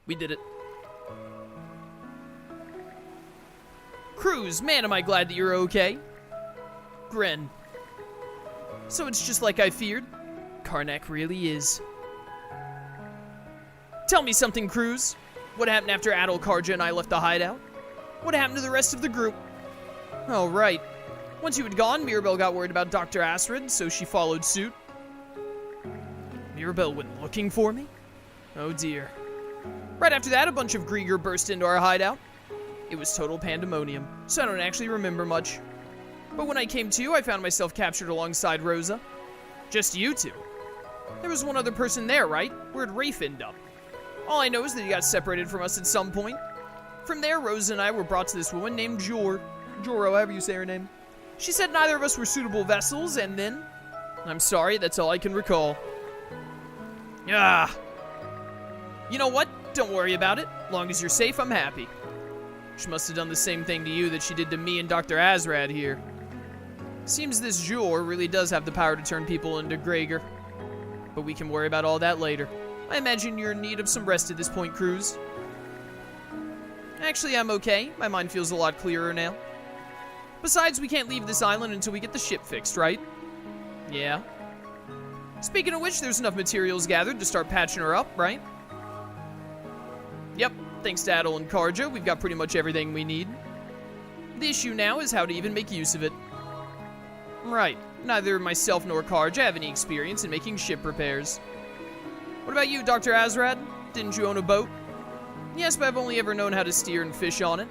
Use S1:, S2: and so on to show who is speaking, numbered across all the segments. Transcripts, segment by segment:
S1: We did it. Cruz, man, am I glad that you're okay. Grin. So it's just like I feared. Carnac really is. Tell me something, Cruz. What happened after Adol, Karja, and I left the hideout? What happened to the rest of the group? Oh, right. Once you had gone, Mirabelle got worried about Dr. Astrid, so she followed suit. Mirabelle went looking for me? Oh dear. Right after that, a bunch of Griegr burst into our hideout. It was total pandemonium, so I don't actually remember much. But when I came to, I found myself captured alongside Rosa. Just you two. There was one other person there, right? Where'd Rafe end up? All I know is that he got separated from us at some point. From there, Rosa and I were brought to this woman named Joro, however you say her name. She said neither of us were suitable vessels, and then... I'm sorry, that's all I can recall. Ah. You know what? Don't worry about it. Long as you're safe, I'm happy. She must have done the same thing to you that she did to me and Dr. Azrad here. Seems this Jor really does have the power to turn people into Griegr. But we can worry about all that later. I imagine you're in need of some rest at this point, Cruz. Actually, I'm okay. My mind feels a lot clearer now. Besides, we can't leave this island until we get the ship fixed, right? Yeah. Speaking of which, there's enough materials gathered to start patching her up, right? Yep. Thanks to Adol and Karja, we've got pretty much everything we need. The issue now is how to even make use of it. Right. Neither myself nor Karja have any experience in making ship repairs. What about you, Dr. Azrad? Didn't you own a boat? Yes, but I've only ever known how to steer and fish on it.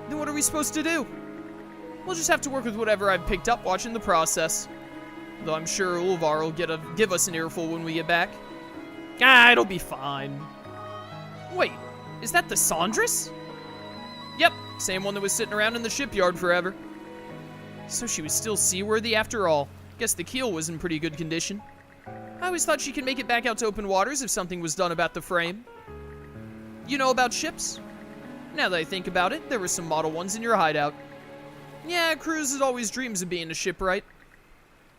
S1: Then what are we supposed to do? We'll just have to work with whatever I've picked up watching the process. Though I'm sure Ulvar will give us an earful when we get back. Ah, it'll be fine. Wait, is that the Sandris? Yep, same one that was sitting around in the shipyard forever. So she was still seaworthy after all. Guess the keel was in pretty good condition. I always thought she could make it back out to open waters if something was done about the frame. You know about ships? Now that I think about it, there were some model ones in your hideout. Yeah, Cruz always dreams of being a shipwright.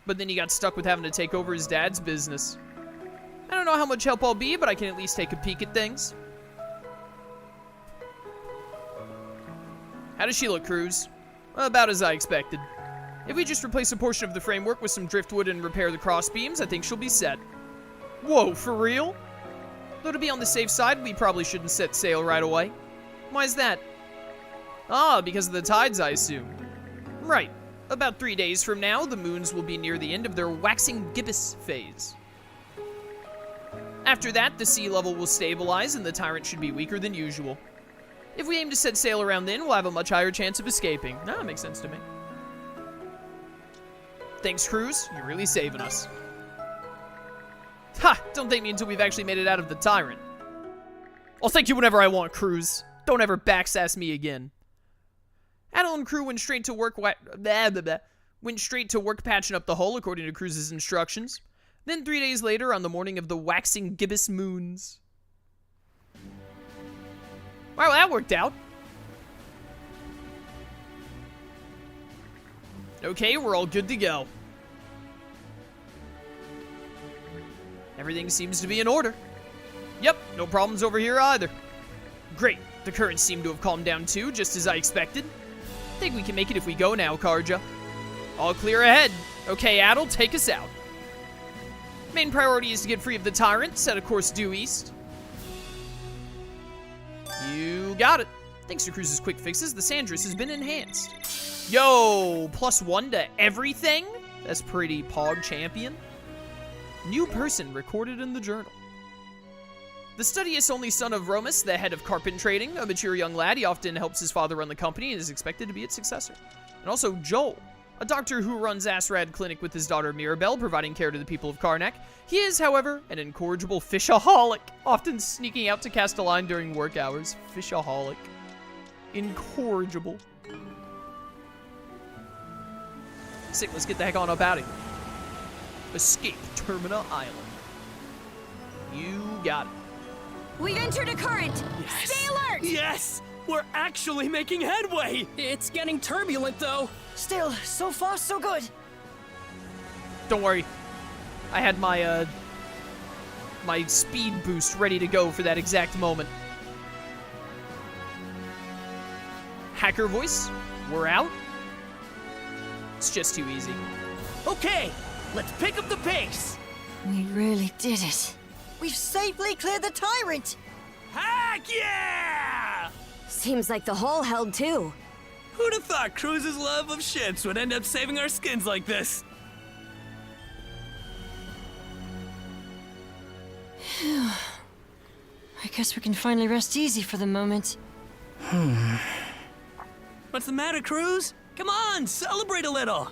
S1: But then he got stuck with having to take over his dad's business. I don't know how much help I'll be, but I can at least take a peek at things. How does she look, Cruz? Well, about as I expected. If we just replace a portion of the framework with some driftwood and repair the cross beams, I think she'll be set. Whoa, for real? Though to be on the safe side, we probably shouldn't set sail right away. Why's that? Ah, because of the tides, I assume. Right. About 3 days from now, the moons will be near the end of their waxing gibbous phase. After that, the sea level will stabilize and the tyrant should be weaker than usual. If we aim to set sail around then, we'll have a much higher chance of escaping. Ah, that makes sense to me. Thanks, Cruz. You're really saving us. Ha! Don't thank me until we've actually made it out of the tyrant. I'll thank you whenever I want, Cruz. Don't ever backsass me again. Adol and crew went straight to work patching up the hull according to Cruz's instructions. Then 3 days later, on the morning of the waxing gibbous moons. Wow, that worked out. Okay, we're all good to go. Everything seems to be in order. Yep, no problems over here either. Great, the currents seem to have calmed down too, just as I expected. I think we can make it if we go now, Karja. All clear ahead. Okay, Adol, take us out. Main priority is to get free of the tyrant, set a course due east. You got it. Thanks to Cruz's quick fixes, the Sandris has been enhanced. Yo, +1 to everything? That's pretty pog champion. New person recorded in the journal. The studious only son of Romus, the head of carpet trading, a mature young lad, he often helps his father run the company and is expected to be its successor. And also Joel, a doctor who runs Asrad Clinic with his daughter Mirabelle, providing care to the people of Carnac. He is, however, an incorrigible fishaholic, often sneaking out to cast a line during work hours. Fishaholic. Incorrigible. Sick, let's get the heck on up out of here. Escape Termina Island. You got it.
S2: We've entered a current!
S3: Yes.
S2: Stay alert!
S3: Yes! We're actually making headway! It's getting turbulent, though.
S4: Still, so far so good.
S1: Don't worry. I had my, my speed boost ready to go for that exact moment. hacker voice. We're out. It's just too easy.
S3: Okay, let's pick up the pace.
S4: We really did it. We've safely cleared the tyrant.
S3: Heck yeah!
S2: Seems like the hole held too.
S3: Who'd have thought Cruz's love of ships would end up saving our skins like this?
S4: I guess we can finally rest easy for the moment.
S3: What's the matter, Cruz? Come on, celebrate a little.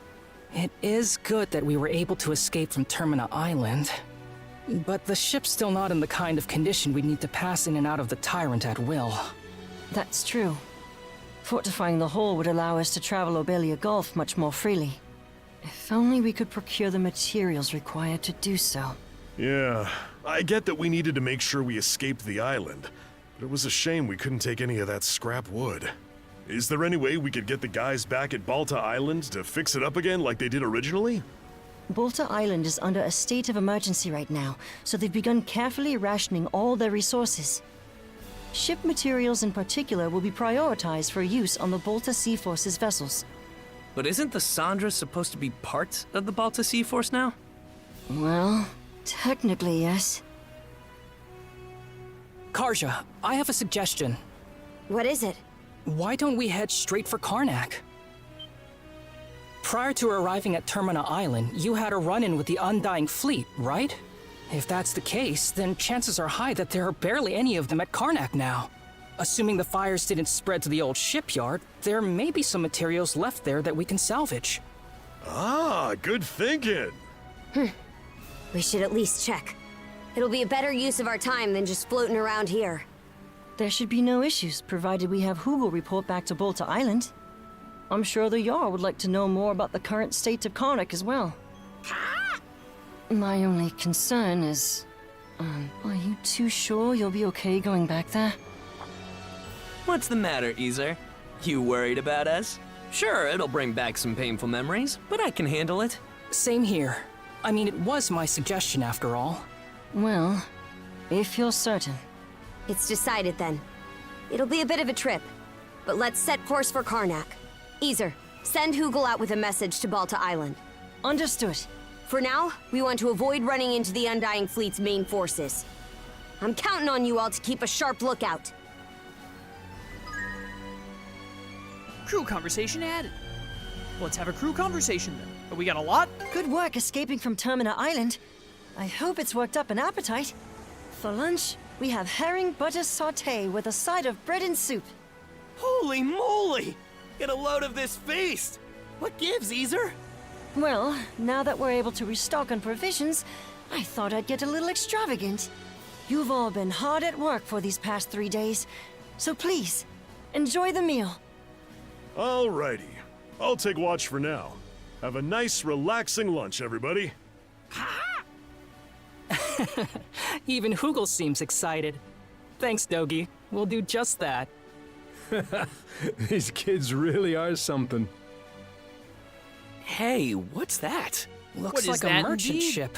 S5: It is good that we were able to escape from Termina Island. But the ship's still not in the kind of condition we'd need to pass in and out of the Tyrant at will.
S4: That's true. Fortifying the hull would allow us to travel Obelia Gulf much more freely. If only we could procure the materials required to do so.
S6: Yeah, I get that we needed to make sure we escaped the island, but it was a shame we couldn't take any of that scrap wood. Is there any way we could get the guys back at Balta Island to fix it up again like they did originally?
S4: Balta Island is under a state of emergency right now, so they've begun carefully rationing all their resources. Ship materials in particular will be prioritized for use on the Balta Sea Force's vessels.
S3: But isn't the Sandra supposed to be part of the Balta Sea Force now?
S4: Well, technically, yes.
S5: Karja, I have a suggestion.
S2: What is it?
S5: Why don't we head straight for Carnac? Prior to arriving at Termina Island, you had a run-in with the Undying Fleet, right? If that's the case, then chances are high that there are barely any of them at Carnac now. Assuming the fires didn't spread to the old shipyard, there may be some materials left there that we can salvage.
S6: Ah, good thinking.
S2: We should at least check. It'll be a better use of our time than just floating around here.
S4: There should be no issues, provided we have Hugel report back to Balta Island. I'm sure the Jarl would like to know more about the current state of Carnac as well. My only concern is... are you too sure you'll be okay going back there?
S3: What's the matter, Easer? You worried about us? Sure, it'll bring back some painful memories, but I can handle it.
S5: Same here. I mean, it was my suggestion after all.
S4: Well, if you're certain.
S2: It's decided then. It'll be a bit of a trip, but let's set course for Carnac. Easer, send Hugel out with a message to Balta Island.
S4: Understood.
S2: For now, we want to avoid running into the Undying Fleet's main forces. I'm counting on you all to keep a sharp lookout.
S1: Crew conversation added. Let's have a crew conversation then. But we got a lot.
S4: Good work escaping from Termina Island. I hope it's worked up an appetite. For lunch, we have herring butter sauté with a side of bread and soup.
S3: Holy moly! Get a load of this feast! What gives, Easer?
S4: Well, now that we're able to restock on provisions, I thought I'd get a little extravagant. You've all been hard at work for these past 3 days, so please, enjoy the meal.
S6: Alrighty, I'll take watch for now. Have a nice, relaxing lunch, everybody.
S5: Even Hugel seems excited. Thanks, Dogi. We'll do just that.
S7: These kids really are something.
S3: Hey, what's that?
S5: Looks
S1: What is
S5: like a
S1: that
S5: merchant
S1: indeed?
S5: ship.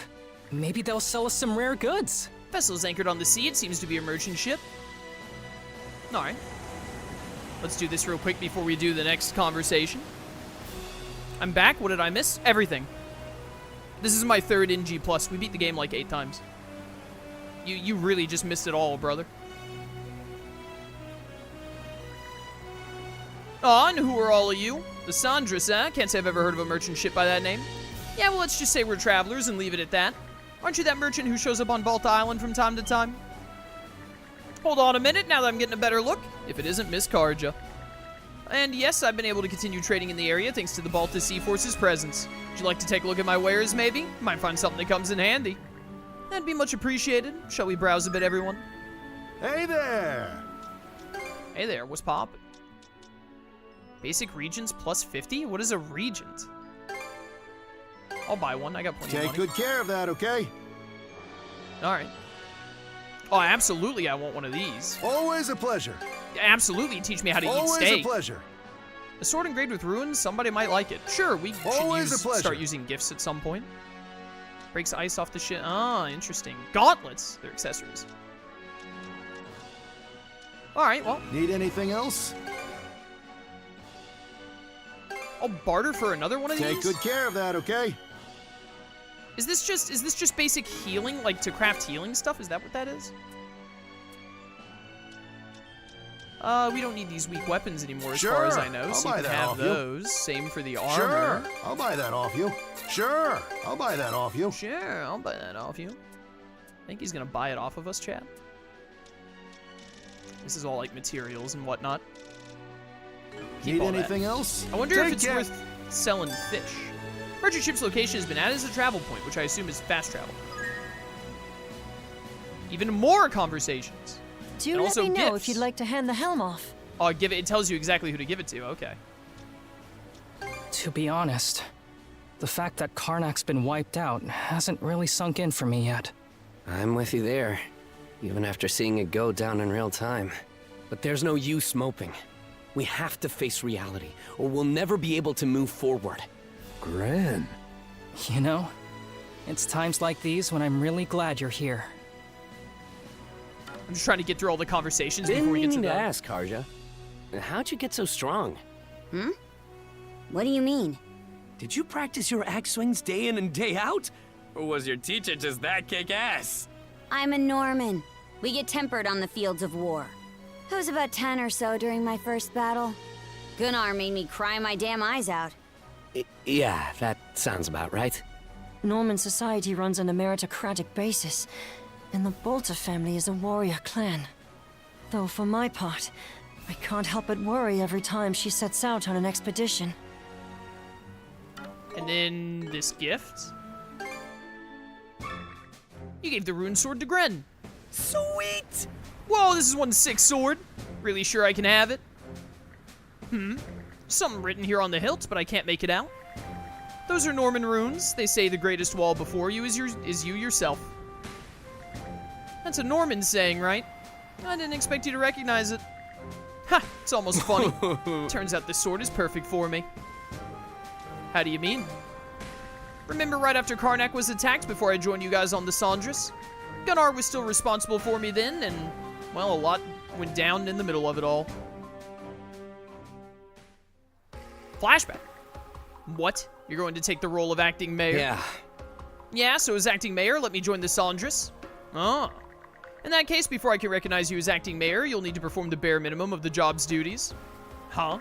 S5: Maybe they'll sell us some rare goods.
S1: Vessel's anchored on the sea. It seems to be a merchant ship. Alright. Let's do this real quick before we do the next conversation. I'm back. What did I miss? Everything. This is my third in G+. We beat the game like 8 times. You really just missed it all, brother. Aw, and who are all of you? The Sandras, huh? Can't say I've ever heard of a merchant ship by that name. Yeah, well, let's just say we're travelers and leave it at that. Aren't you that merchant who shows up on Balta Island from time to time? Hold on a minute, now that I'm getting a better look. If it isn't Miss Karja. And yes, I've been able to continue trading in the area thanks to the Balta Sea Force's presence. Would you like to take a look at my wares, maybe? Might find something that comes in handy. That'd be much appreciated. Shall we browse a bit, everyone?
S8: Hey there!
S1: Hey there, what's poppin'? Basic regions plus 50? What is a regent? I'll buy one, I got plenty of
S8: Take
S1: money.
S8: good care of that, okay?
S1: Alright. Oh, absolutely I want one of these.
S8: Always a pleasure.
S1: Absolutely teach me how to eat
S8: Always
S1: steak.
S8: a pleasure.
S1: A sword engraved with runes, somebody might like it. Sure, we
S8: Always a
S1: should
S8: pleasure.
S1: start using gifts at some point. Breaks ice off the shit. Ah, interesting. Gauntlets, they're accessories. Alright, well.
S8: Need anything else?
S1: I'll barter for another one of
S8: Take
S1: these?
S8: good care of that, okay?
S1: Is this just basic healing, like to craft healing stuff? Is that what that is? We don't need these weak weapons anymore as far as I know, so you can have those. Same for the armor.
S8: Sure, I'll buy that off you. Sure, I'll buy that off you.
S1: Sure, I'll buy that off you. I think he's gonna buy it off of us, chat. This is all like materials and whatnot. Keep
S8: Need
S1: all that.
S8: anything else?
S1: I wonder if
S8: Take
S1: it's
S8: it.
S1: worth selling fish. Merchant ship's location has been added as a travel point, which I assume is fast travel. Even more conversations.
S4: Do
S1: And
S4: let
S1: also
S4: me know
S1: gifts.
S4: if you'd like to hand the helm off.
S1: Oh, give it. It tells you exactly who to give it to. Okay.
S5: To be honest, the fact that Carnac's been wiped out hasn't really sunk in for me yet.
S3: I'm with you there, even after seeing it go down in real time. But there's no use moping. We have to face reality, or we'll never be able to move forward.
S7: Gran.
S5: You know, it's times like these when I'm really glad you're here.
S1: I'm just trying to get through all the conversations
S3: Didn't
S1: before we get to
S3: mean to
S1: them.
S3: ask, Karja. How'd you get so strong?
S2: What do you mean?
S3: Did you practice your axe swings day in and day out? Or was your teacher just that kick-ass?
S2: I'm a Norman. We get tempered on the fields of war. I was about 10 or so during my first battle. Gunnar made me cry my damn eyes out.
S3: Yeah, that sounds about right.
S4: Norman society runs on a meritocratic basis, and the Balta family is a warrior clan. Though for my part, I can't help but worry every time she sets out on an expedition.
S1: And then this gift. You gave the rune sword to Gren.
S3: Sweet!
S1: Whoa, this is one sick sword. Really sure I can have it? Something written here on the hilt, but I can't make it out. Those are Norman runes. They say the greatest wall before you is you yourself. That's a Norman saying, right? I didn't expect you to recognize it. Ha! It's almost funny. Turns out this sword is perfect for me. How do you mean? Remember right after Carnac was attacked before I joined you guys on the Sandras? Gunnar was still responsible for me then, and, well, a lot went down in the middle of it all. Flashback. What? You're going to take the role of acting mayor?
S3: Yeah.
S1: Yeah, so as acting mayor, let me join the Sandras. Oh. In that case, before I can recognize you as acting mayor, you'll need to perform the bare minimum of the job's duties. Huh?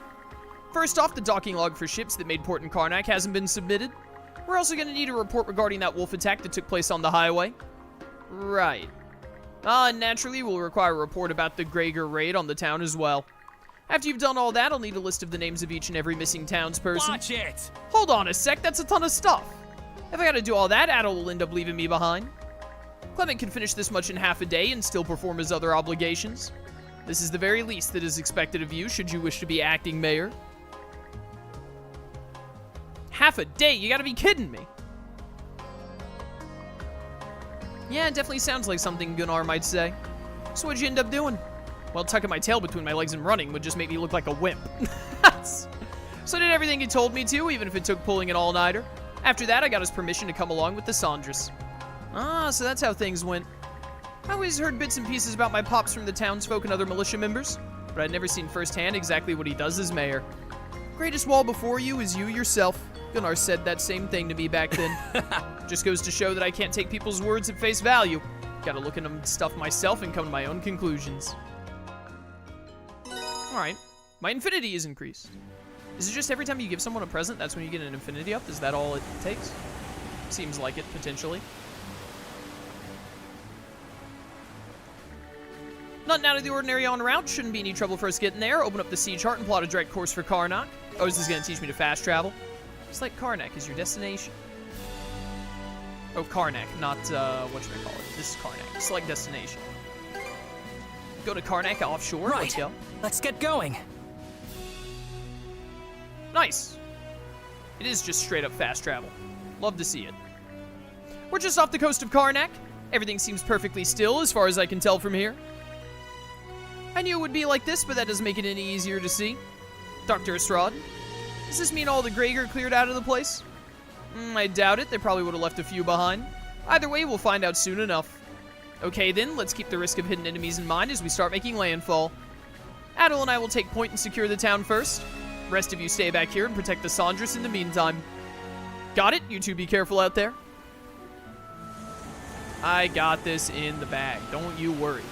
S1: First off, the docking log for ships that made port in Carnac hasn't been submitted. We're also going to need a report regarding that wolf attack that took place on the highway. Right. And naturally, we'll require a report about the Griegr raid on the town as well. After you've done all that, I'll need a list of the names of each and every missing townsperson.
S3: Watch it!
S1: Hold on a sec, that's a ton of stuff. If I gotta do all that, Adol will end up leaving me behind. Clement can finish this much in half a day and still perform his other obligations. This is the very least that is expected of you should you wish to be acting mayor. Half a day? You gotta be kidding me. Yeah, it definitely sounds like something Gunnar might say. So what'd you end up doing? Well, tucking my tail between my legs and running would just make me look like a wimp. So I did everything he told me to, even if it took pulling an all-nighter. After that, I got his permission to come along with the Sandras. Ah, so that's how things went. I always heard bits and pieces about my pops from the townsfolk and other militia members, but I'd never seen firsthand exactly what he does as mayor. Greatest wall before you is you yourself. Gunnar said that same thing to me back then. Just goes to show that I can't take people's words at face value. Gotta look into stuff myself and come to my own conclusions. Alright, my infinity is increased. Is it just every time you give someone a present, that's when you get an infinity up? Is that all it takes? Seems like it, potentially. Nothing out of the ordinary en route. Shouldn't be any trouble for us getting there. Open up the sea chart and plot a direct course for Carnac. Oh, is this going to teach me to fast travel? Just like Carnac is your destination. Oh, Carnac, not, whatchamacallit. This is Carnac. Select destination. Go to Carnac offshore.
S5: Right.
S1: Let's go.
S5: Let's get going.
S1: Nice. It is just straight up fast travel. Love to see it. We're just off the coast of Carnac. Everything seems perfectly still as far as I can tell from here. I knew it would be like this, but that doesn't make it any easier to see. Dr. Estrad, does this mean all the Griegr cleared out of the place? I doubt it. They probably would have left a few behind. Either way, we'll find out soon enough. Okay then, let's keep the risk of hidden enemies in mind as we start making landfall. Adol and I will take point and secure the town first. Rest of you stay back here and protect the Sandras in the meantime. Got it? You two be careful out there. I got this in the bag. Don't you worry.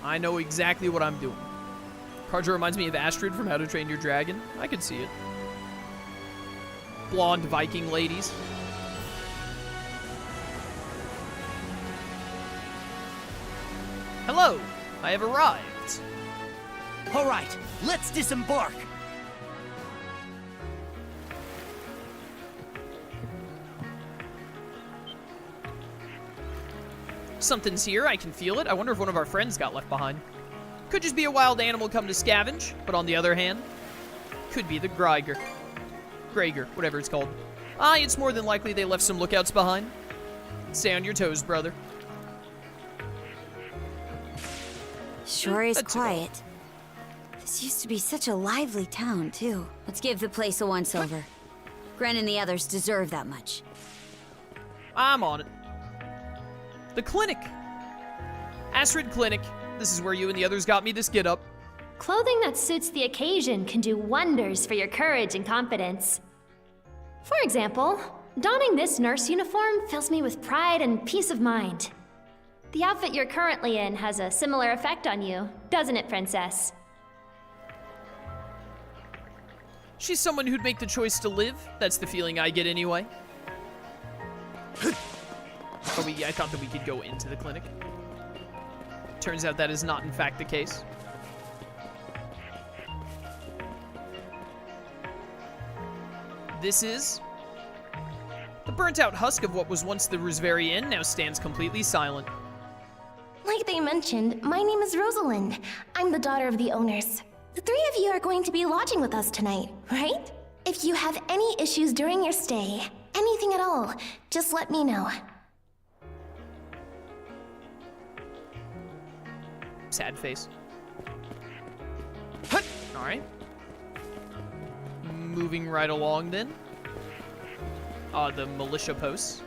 S1: I know exactly what I'm doing. Karja reminds me of Astrid from How to Train Your Dragon. I can see it. Blonde Viking ladies. Hello, I have arrived.
S9: All right, let's disembark.
S1: Something's here, I can feel it. I wonder if one of our friends got left behind. Could just be a wild animal come to scavenge, but on the other hand, could be the Griegr. Griegr, whatever it's called. It's more than likely they left some lookouts behind. Stay on your toes, brother.
S2: Sure is quiet. This used to be such a lively town, too. Let's give the place a once-over. Gren and the others deserve that much.
S1: I'm on it. The clinic. Astrid Clinic. This is where you and the others got me this get-up.
S10: Clothing that suits the occasion can do wonders for your courage and confidence. For example, donning this nurse uniform fills me with pride and peace of mind. The outfit you're currently in has a similar effect on you, doesn't it, Princess?
S1: She's someone who'd make the choice to live. That's the feeling I get anyway. Oh, I thought that we could go into the clinic. Turns out that is not, in fact, the case. This is... the burnt-out husk of what was once the Rooseveri Inn now stands completely silent.
S11: Like they mentioned, my name is Rosalind. I'm the daughter of the owners. The three of you are going to be lodging with us tonight, right? If you have any issues during your stay, anything at all, just let me know.
S1: Sad face. Alright. Moving right along then. The militia posts.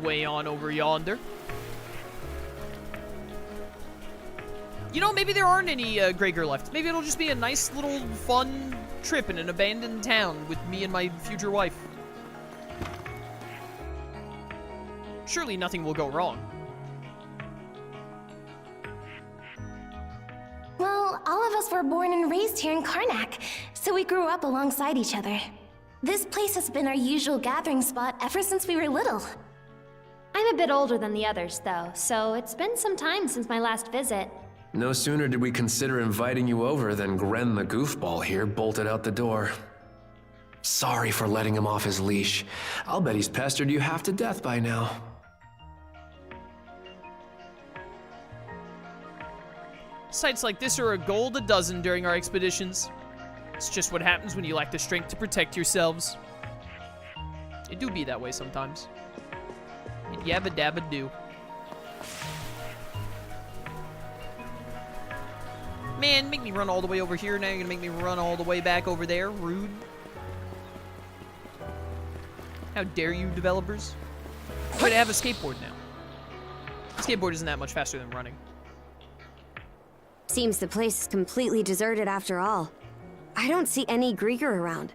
S1: Way on over yonder. You know, maybe there aren't any Griegr left. Maybe it'll just be a nice little fun trip in an abandoned town with me and my future wife. Surely nothing will go wrong.
S11: Well, all of us were born and raised here in Carnac, so we grew up alongside each other. This place has been our usual gathering spot ever since we were little.
S10: I'm a bit older than the others, though, so it's been some time since my last visit.
S3: No sooner did we consider inviting you over than Gren the goofball here bolted out the door. Sorry for letting him off his leash. I'll bet he's pestered you half to death by now.
S1: Sights like this are a gold a dozen during our expeditions. It's just what happens when you lack the strength to protect yourselves. It do be that way sometimes. It yabba dabba do. Man, make me run all the way over here. Now you're gonna make me run all the way back over there. Rude. How dare you, developers? Wait, I have a skateboard now. A skateboard isn't that much faster than running.
S2: Seems the place is completely deserted after all. I don't see any Griegr around.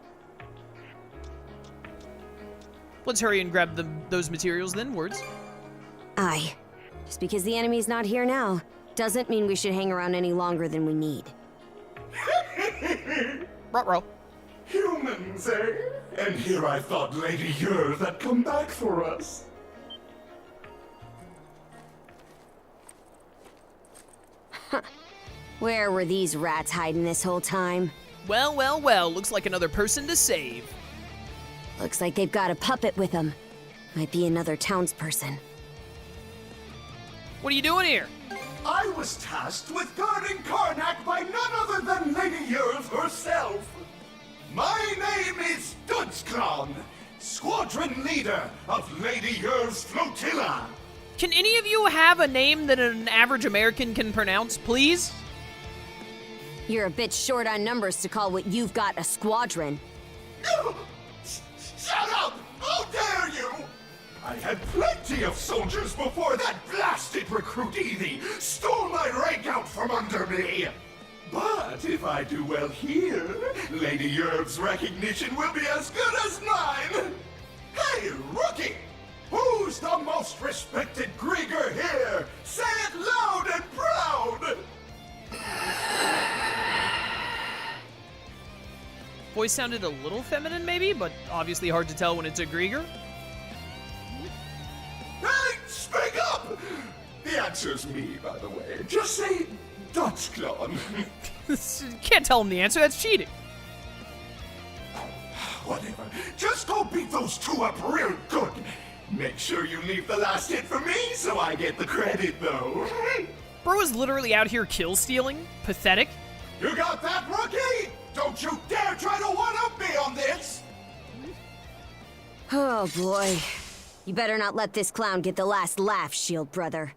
S1: Let's hurry and grab those materials then, words.
S2: Aye. Just because the enemy's not here now, doesn't mean we should hang around any longer than we need.
S1: Ruh-roh.
S12: Humans, eh? And here I thought Lady Yer had come back for us.
S2: Where were these rats hiding this whole time?
S1: Well, well, well, looks like another person to save.
S2: Looks like they've got a puppet with them. Might be another townsperson.
S1: What are you doing here?
S12: I was tasked with guarding Carnac by none other than Lady Yer herself. My name is Dudskron, squadron leader of Lady Yer's flotilla.
S1: Can any of you have a name that an average American can pronounce, please?
S2: You're a bit short on numbers to call what you've got a squadron.
S12: Shut up! How dare you! I had plenty of soldiers before that blasted recruit Evie stole my rank out from under me. But if I I do well here, Lady Yerb's recognition will be as good as mine! Hey, rookie! Who's the most respected Griegr here? Say it loud and proud!
S1: Voice sounded a little feminine, maybe, but obviously hard to tell when it's a Griegr.
S12: Hey, speak up! The answer's me, by the way. Just say Dutchclaw.
S1: Can't tell him the answer, that's cheating.
S12: Whatever. Just go beat those two up real good. Make sure you leave the last hit for me so I get the credit, though.
S1: Bro is literally out here kill stealing. Pathetic.
S12: You got that, rookie? Don't you dare try to one-up me on this!
S2: Oh boy. You better not let this clown get the last laugh, Shield brother.